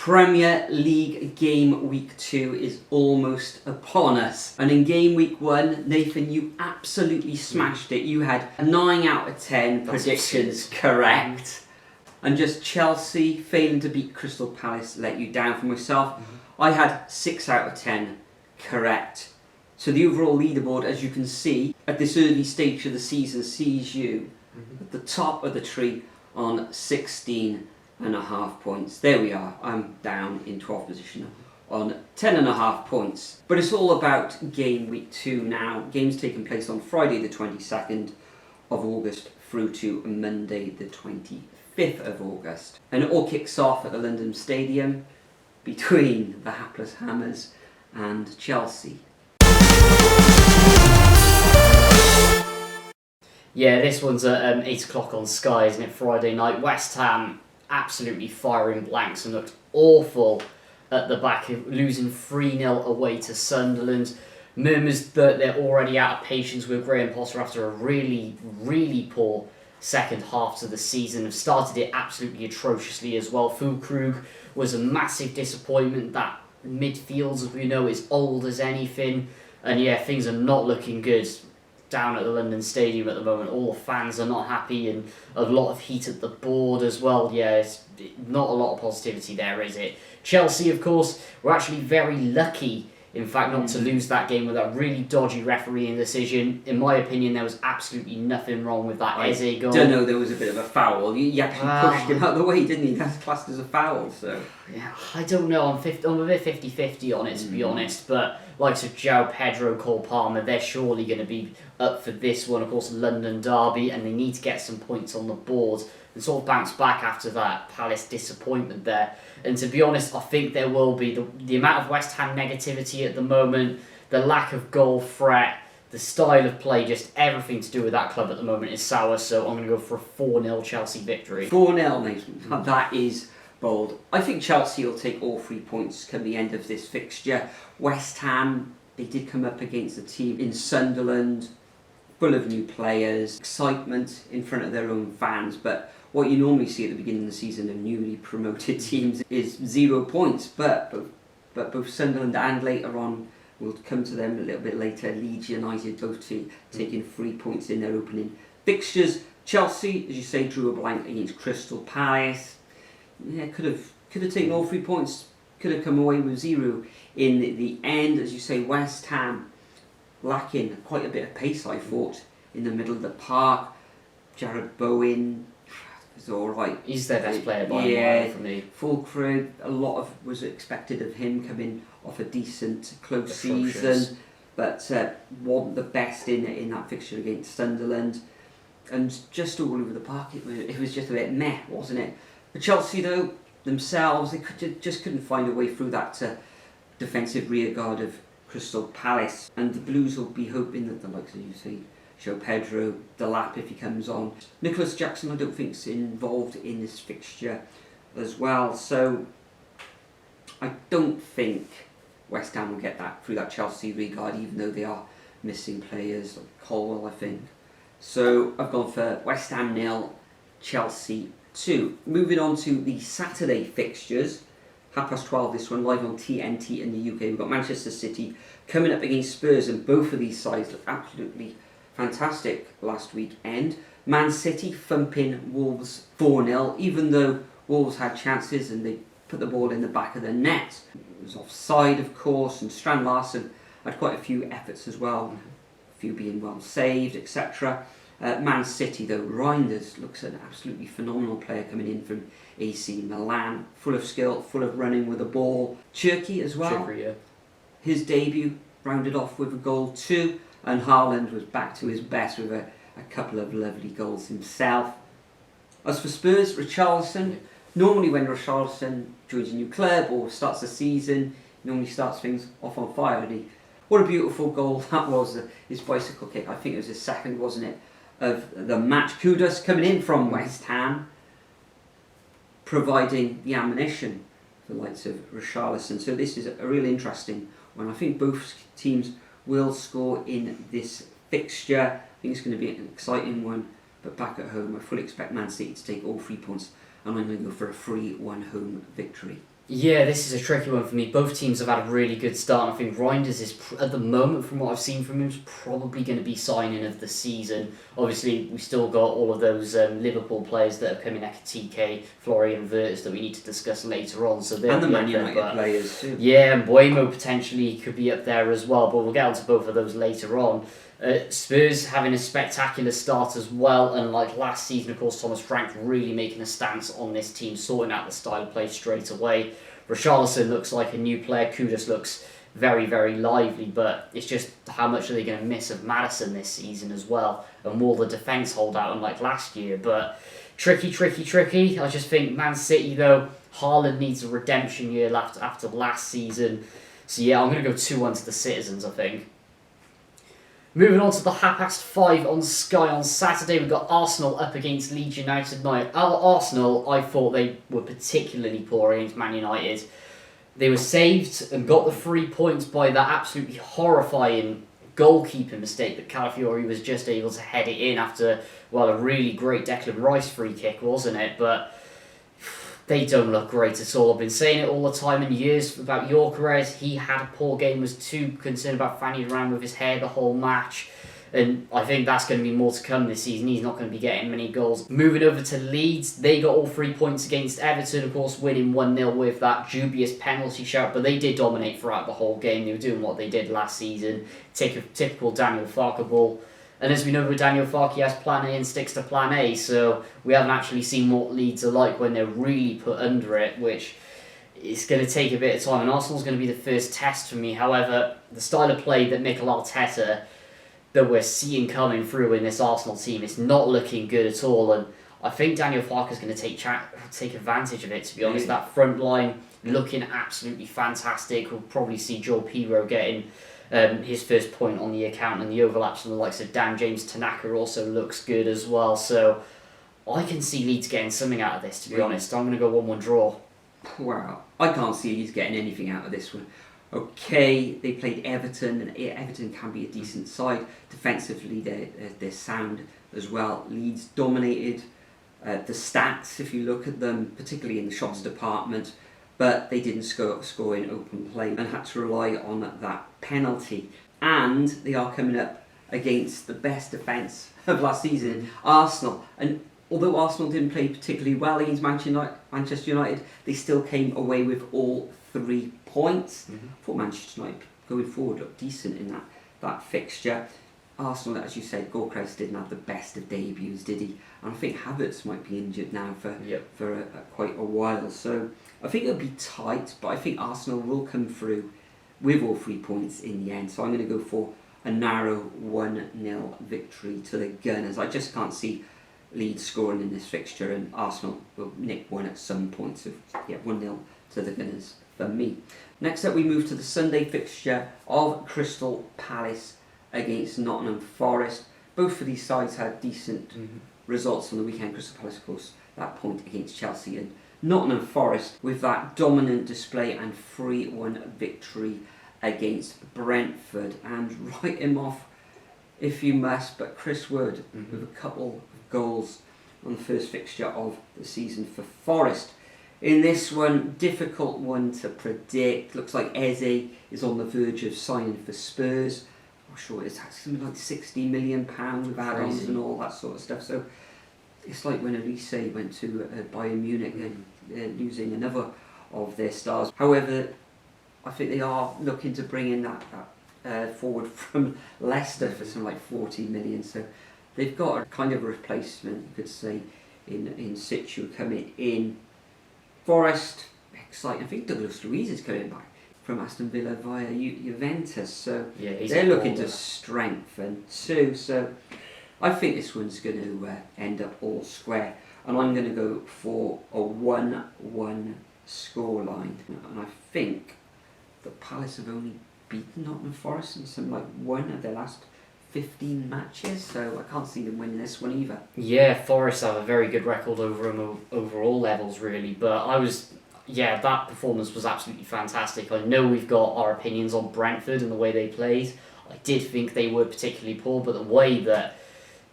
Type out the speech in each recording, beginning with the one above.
Premier League game week 2 is almost upon us. And in game week 1, Nathan, you absolutely smashed it. You had 9 out of 10 predictions correct. And just Chelsea failing to beat Crystal Palace let you down. For myself, I had 6 out of 10 correct. So the overall leaderboard, as you can see, at this early stage of the season, sees you at the top of the tree on 16.5 points. There we are. I'm down in 12th position on 10.5 points. But it's all about game week 2 now. Games taking place on Friday the 22nd of August through to Monday the 25th of August. And it all kicks off at the London Stadium between the hapless Hammers and Chelsea. Yeah, this one's at 8 o'clock on Sky, isn't it? Friday night. West Ham absolutely firing blanks and looked awful at the back, losing 3-0 away to Sunderland. Murmurs that they're already out of patience with Graham Potter after a really, really poor second half to the season. Have started it absolutely atrociously as well. Fulkrug was a massive disappointment. That midfield, as we know, is old as anything. And yeah, things are not looking good down at the London Stadium at the moment. All the fans are not happy and a lot of heat at the board as well. Yeah, it's not a lot of positivity there, is it? Chelsea, of course, were actually very lucky, in fact, not to lose that game with that really dodgy refereeing decision. In my opinion, there was absolutely nothing wrong with that Eze goal. I don't know, there was a bit of a foul. You actually pushed him out of the way, didn't you? That's classed as a foul, so... Yeah, I don't know. I'm a bit 50-50 on it, to be honest. But likes of João Pedro, Cole Palmer, they're surely going to be up for this one. Of course, London derby, and they need to get some points on the board and sort of bounce back after that Palace disappointment there. And to be honest, I think there will be the amount of West Ham negativity at the moment, the lack of goal threat, the style of play, just everything to do with that club at the moment is sour. So I'm going to go for a 4-0 Chelsea victory. 4-0, Nathan. That is bold. I think Chelsea will take all 3 points come the end of this fixture. West Ham, they did come up against a team in Sunderland, full of new players, excitement in front of their own fans, but what you normally see at the beginning of the season of newly promoted teams is 0 points, but both Sunderland and later on, we'll come to them a little bit later, Leeds United both taking 3 points in their opening fixtures. Chelsea, as you say, drew a blank against Crystal Palace. Yeah, could have taken all 3 points, could have come away with 0 in the end. As you say, West Ham lacking quite a bit of pace, I thought, in the middle of the park. Jared Bowen was alright. He's their best player by a mile for me. Fulkrug, a lot of was expected of him coming off a decent close season, but wasn't the best in that fixture against Sunderland. And just all over the park, it was just a bit meh, wasn't it? But Chelsea, though, themselves, they just couldn't find a way through that defensive rearguard of Crystal Palace. And the Blues will be hoping that the likes of, you say, João Pedro, Delap if he comes on. Nicholas Jackson, I don't think, is involved in this fixture as well. So I don't think West Ham will get that through that Chelsea rearguard, even though they are missing players like Colwell, I think. So I've gone for West Ham 0, Chelsea 2. Moving on to the Saturday fixtures. 12:30 this one, live on TNT in the UK. We've got Manchester City coming up against Spurs, and both of these sides look absolutely fantastic last weekend. Man City thumping Wolves 4-0, even though Wolves had chances and they put the ball in the back of the net. It was offside, of course, and Strand Larsen had quite a few efforts as well, a few being well saved, etc. Man City, though, Reinders looks an absolutely phenomenal player coming in from AC Milan, full of skill, full of running with the ball. Cherki as well. Cherki, yeah. His debut rounded off with a goal too, and Haaland was back to his best with a couple of lovely goals himself. As for Spurs, Richarlison, normally when Richarlison joins a new club or starts the season, he normally starts things off on fire. And what a beautiful goal that was, his bicycle kick. I think it was his second, wasn't it, of the match. Kudus coming in from West Ham, providing the ammunition for the likes of Richarlison. So this is a really interesting one. I think both teams will score in this fixture. I think it's going to be an exciting one. But back at home, I fully expect Man City to take all 3 points, and I'm going to go for a 3-1 home victory. Yeah, this is a tricky one for me. Both teams have had a really good start. I think Reinders is, at the moment, from what I've seen from him, is probably going to be signing of the season. Obviously, we've still got all of those Liverpool players that have come in, TK, Florian Wirtz, that we need to discuss later on. So and the Man United players too. Yeah, and Buemo potentially could be up there as well, but we'll get onto both of those later on. Spurs having a spectacular start as well, and like last season, of course, Thomas Frank really making a stance on this team, sorting out the style of play straight away. Richarlison looks like a new player. Kudus looks very, very lively, but it's just how much are they going to miss of Maddison this season as well, and will the defence hold out unlike last year? But tricky. I just think Man City, though, Haaland needs a redemption year after last season. So yeah, I'm going to go 2-1 to the Citizens, I think. Moving on to the 5:30 on Sky on Saturday, we've got Arsenal up against Leeds United. Now, Arsenal, I thought they were particularly poor against Man United. They were saved and got the 3 points by that absolutely horrifying goalkeeping mistake that Calafiori was just able to head it in after, well, a really great Declan Rice free kick, wasn't it? But they don't look great at all. I've been saying it all the time in years about Gyökeres. He had a poor game, was too concerned about fanning around with his hair the whole match. And I think that's going to be more to come this season. He's not going to be getting many goals. Moving over to Leeds, they got all 3 points against Everton, of course, winning 1-0 with that dubious penalty shout. But they did dominate throughout the whole game. They were doing what they did last season. Typical Daniel Farke ball. And as we know with Daniel Farke, he has plan A and sticks to plan A, so we haven't actually seen what Leeds are like when they're really put under it, which is going to take a bit of time, and Arsenal's going to be the first test for me. However, the style of play that Mikel Arteta, that we're seeing coming through in this Arsenal team, is not looking good at all, and I think Daniel Farke is going to take advantage of it, to be honest. That front line looking absolutely fantastic. We'll probably see Joel Pirro getting his first point on the account, and the overlaps from the likes of Dan James Tanaka also looks good as well. So I can see Leeds getting something out of this, to be honest. I'm going to go 1-1 draw. Wow, I can't see Leeds getting anything out of this one. Okay, they played Everton, and Everton can be a decent side. Defensively, they're sound as well. Leeds dominated the stats, if you look at them, particularly in the shots department, but they didn't score in open play and had to rely on that penalty. And they are coming up against the best defence of last season, Arsenal. And although Arsenal didn't play particularly well against Manchester United, they still came away with all 3 points. I thought Manchester United going forward looked decent in that fixture. Arsenal, as you said, Gyökeres didn't have the best of debuts, did he? And I think Havertz might be injured now for quite a while. So I think it'll be tight, but I think Arsenal will come through with all 3 points in the end. So I'm going to go for a narrow 1-0 victory to the Gunners. I just can't see Leeds scoring in this fixture, and Arsenal will nick one at some point. So 1-0 to the Gunners for me. Next up, we move to the Sunday fixture of Crystal Palace against Nottingham Forest. Both of these sides had decent results on the weekend. Crystal Palace, of course, that point against Chelsea, and Nottingham Forest with that dominant display and 3-1 victory against Brentford. And write him off if you must, but Chris Wood with a couple of goals on the first fixture of the season for Forest. In this one, difficult one to predict. Looks like Eze is on the verge of signing for Spurs. I'm sure it's something like £60 million with add-ons and all that sort of stuff. So it's like when Elise went to Bayern Munich and losing another of their stars. However, I think they are looking to bring in that forward from Leicester for something like 40 million. So they've got a kind of a replacement, you could say, in situ coming in. Forest, exciting. I think Douglas Luiz is coming back from Aston Villa via Juventus, so they're looking to strengthen too. So I think this one's going to end up all square, and I'm going to go for a 1-1 scoreline. And I think the Palace have only beaten Nottingham Forest in something like one of their last 15 matches, so I can't see them winning this one either. Yeah, Forest have a very good record over all levels, really, but that performance was absolutely fantastic. I know we've got our opinions on Brentford and the way they played. I did think they were particularly poor, but the way that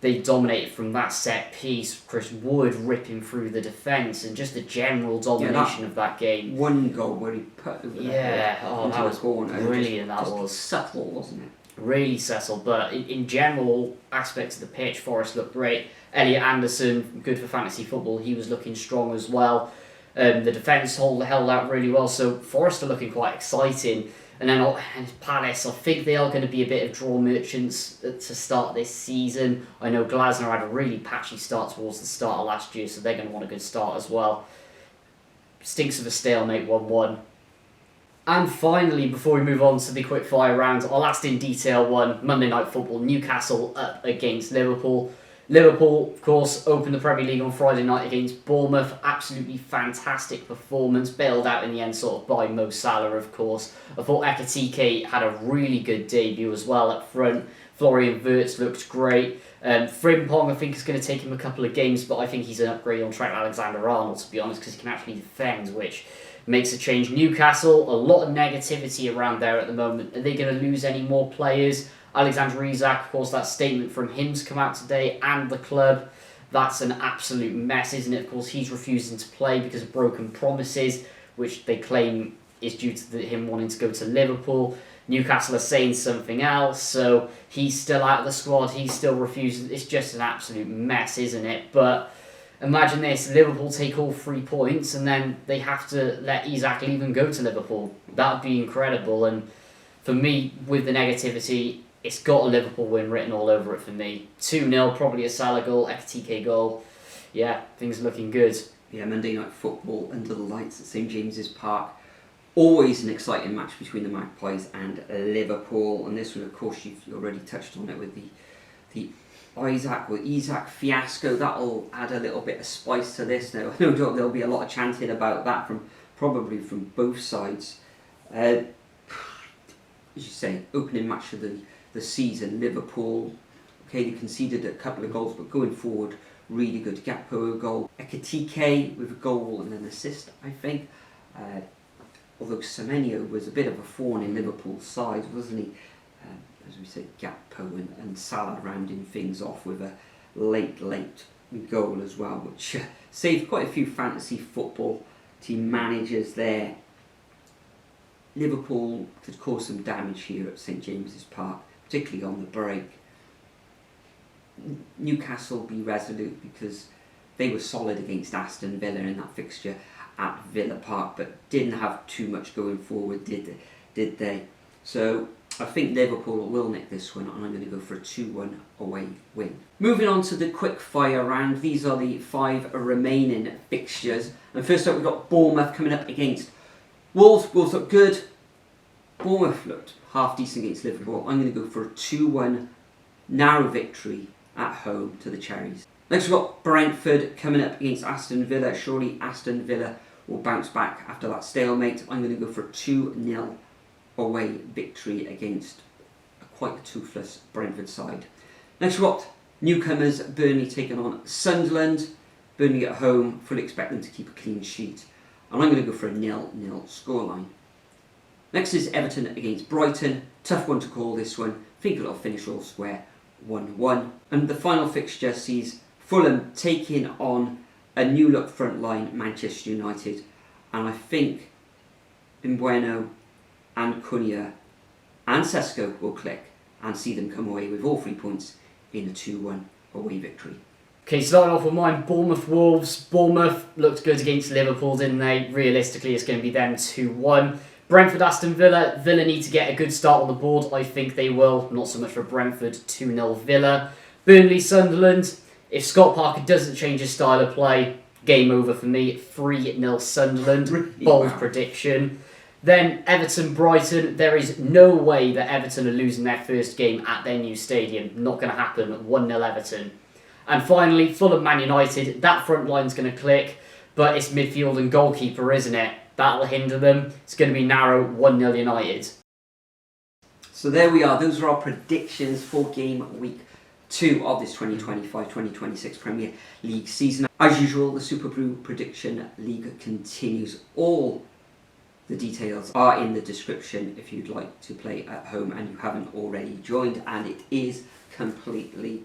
They dominated from that set piece, Chris Wood ripping through the defence, and just the general domination of that game. One goal where he put over that was corner. brilliant. That just was subtle, wasn't it? Really subtle, but in general aspects of the pitch, Forest looked great. Elliot Anderson, good for fantasy football, he was looking strong as well. The defence held out really well, so Forest are looking quite exciting. And then Palace, I think they are going to be a bit of draw merchants to start this season. I know Glasner had a really patchy start towards the start of last year, so they're going to want a good start as well. Stinks of a stalemate 1-1. And finally, before we move on to the quickfire round, our last in detail one, Monday Night Football, Newcastle up against Liverpool. Liverpool, of course, opened the Premier League on Friday night against Bournemouth. Absolutely fantastic performance, bailed out in the end sort of by Mo Salah, of course. I thought Ekitike had a really good debut as well up front. Florian Wirtz looked great. Frimpong, I think, is going to take him a couple of games, but I think he's an upgrade on Trent Alexander-Arnold, to be honest, because he can actually defend, which makes a change. Newcastle, a lot of negativity around there at the moment. Are they going to lose any more players? Alexander Isak, of course, that statement from him's come out today, and the club. That's an absolute mess, isn't it? Of course, he's refusing to play because of broken promises, which they claim is due to him wanting to go to Liverpool. Newcastle are saying something else, so he's still out of the squad, he's still refusing. It's just an absolute mess, isn't it? But imagine this, Liverpool take all 3 points and then they have to let Isak leave and go to Liverpool. That would be incredible, and for me, with the negativity, it's got a Liverpool win written all over it for me. 2-0, probably a Salah goal, Ekitike goal. Yeah, things are looking good. Yeah, Monday Night Football under the lights at St James's Park. Always an exciting match between the Magpies and Liverpool. And this one, of course, you've already touched on it with the Isak fiasco. That'll add a little bit of spice to this. Now, no doubt there'll be a lot of chanting about that probably from both sides. As you say, opening match of the season, Liverpool, okay, they conceded a couple of goals, but going forward, really good. Gakpo a goal, Ekitike with a goal and an assist, I think. Although Semenyo was a bit of a thorn in Liverpool's side, wasn't he? As we said, Gakpo and Salah rounding things off with a late goal as well, which saved quite a few fantasy football team managers there. Liverpool could cause some damage here at St James's Park, particularly on the break. Newcastle be resolute because they were solid against Aston Villa in that fixture at Villa Park, but didn't have too much going forward, did they? So I think Liverpool will nick this one, and I'm going to go for a 2-1 away win. Moving on to the quick fire round, these are the 5 remaining fixtures. And first up, we've got Bournemouth coming up against Wolves. Wolves look good. Bournemouth looked half decent against Liverpool. I'm going to go for a 2-1 narrow victory at home to the Cherries. Next we've got Brentford coming up against Aston Villa. Surely Aston Villa will bounce back after that stalemate. I'm going to go for a 2-0 away victory against quite a toothless Brentford side. Next we've got newcomers Burnley taking on Sunderland. Burnley at home, fully expect them to keep a clean sheet. And I'm going to go for a 0-0 scoreline. Next is Everton against Brighton. Tough one to call this one. Think it'll finish all square 1-1. And the final fixture sees Fulham taking on a new look front line, Manchester United. And I think Mbeumo and Cunha and Sesko will click and see them come away with all 3 points in a 2-1 away victory. Okay, starting off with mine, Bournemouth Wolves. Bournemouth looked good against Liverpool, didn't they? Realistically, it's going to be them 2-1. Brentford Aston Villa. Villa need to get a good start on the board. I think they will. Not so much for Brentford. 2-0 Villa. Burnley Sunderland. If Scott Parker doesn't change his style of play, game over for me. 3-0 Sunderland. Really? Bold Wow. prediction. Then Everton Brighton. There is no way that Everton are losing their first game at their new stadium. Not going to happen. 1-0 Everton. And finally, Fulham Man United. That front line's going to click, but it's midfield and goalkeeper, isn't it? That'll hinder them. It's going to be narrow, 1-0 United. So there we are. Those are our predictions for game week 2 of this 2025-2026 Premier League season. As usual, the Superbru Prediction League continues. All the details are in the description if you'd like to play at home and you haven't already joined, and it is completely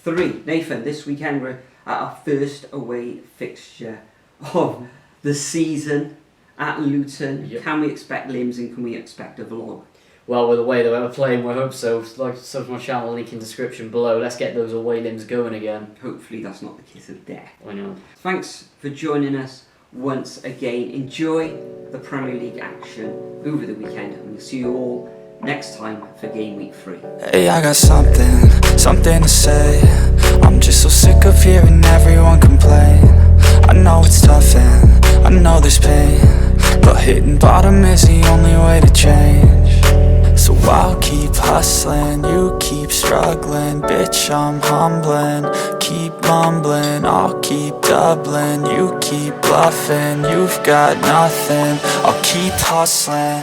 3. Nathan, this weekend we're at our first away fixture of the season at Luton. Yep. Can we expect limbs and can we expect a vlog? Well, with the way that we're playing, we hope so. Like, sub to my channel, link in description below. Let's get those away limbs going again. Hopefully that's not the kiss of death. I know. Thanks for joining us once again. Enjoy the Premier League action over the weekend, and we'll see you all next time for game week 3. Hey, I got something to say. I'm just so sick of hearing everyone complain. I know it's tough and I know there's pain, but hitting bottom is the only way to change. So I'll keep hustling, you keep struggling. Bitch, I'm humbling, keep mumbling. I'll keep doubling, you keep bluffing. You've got nothing, I'll keep hustling.